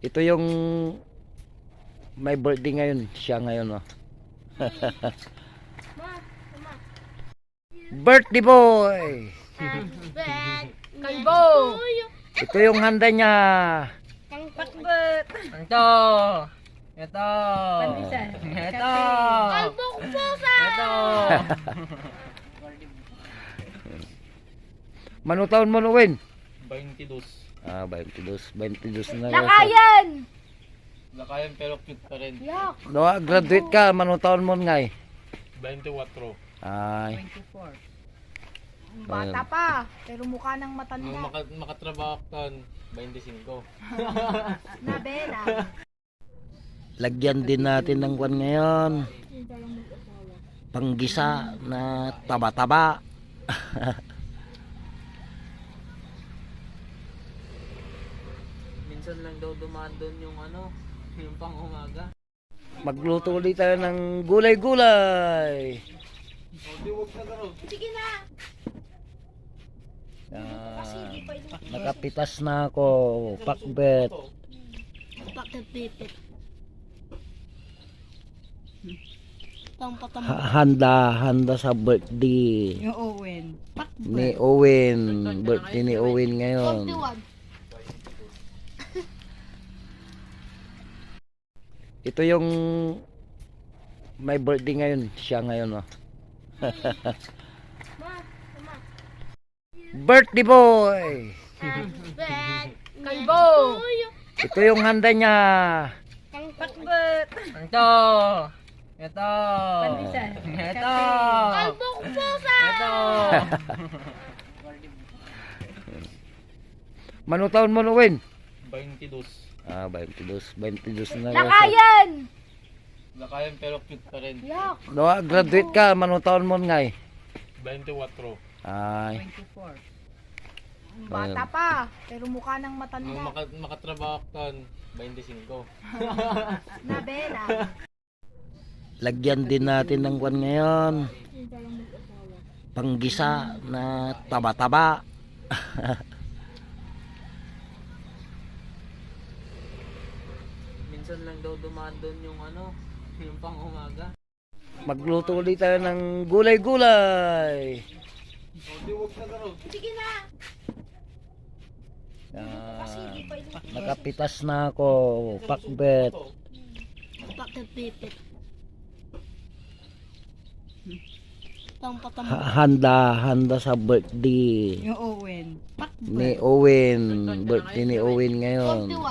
Ito yung may birthday ngayon. Siya ngayon, oh. Birthday boy! Kalbo! Ito yung handa niya. Pakbet! Ito! Ito! Pandesal. Ito! Kalbong pusa! Ito! Manutaon mo nuwin. 22. 22 na. Lakayan! Lakayan pero cute pa rin. Yak! No, graduate ka, manutaon mo ngay. 24. Ay, 24. Bata pa, pero mukha ng Ang matanda. makatrabaho ka 25. Nabela. lagyan din natin ng kwan ngayon. Panggisa na taba-taba. Minsan lang daw dumaan doon yung yung pang umaga. Magluto ulit tayo ng gulay-gulay. Sige na! Nakapitas na ako, pakbet. Pakbet. Handa sa birthday Yung Owen. ni Owen. Birthday ni Owen ngayon. 41. Ito yung may birthday ngayon. Siya ngayon, oh. Birthday boy! Kalbo! Ito yung handa niya. Pakbet! Ito! Ito! Pandesal. Ito! Kalbong pusa! Ito! Manutaon mo nuwin. 22. 22 na. Lakayan! Lakayan pero cute pa rin. Yak! No, graduate ka, manutaon mo ngay. 24. Ay, 24. Bata pa, pero mukha ng Ang matanda. makatrabaho ka 25. Nabela. lagyan din natin ng kwan ngayon. Panggisa na taba-taba. Minsan lang daw dumaan doon yung yung pang umaga. Magluto ulit tayo ng gulay-gulay. Sige na! Nakapitas na ako, pakbet. Pakbet. Handa sa birthday Yung Owen. ni Owen. Birthday ni Owen ngayon. 41.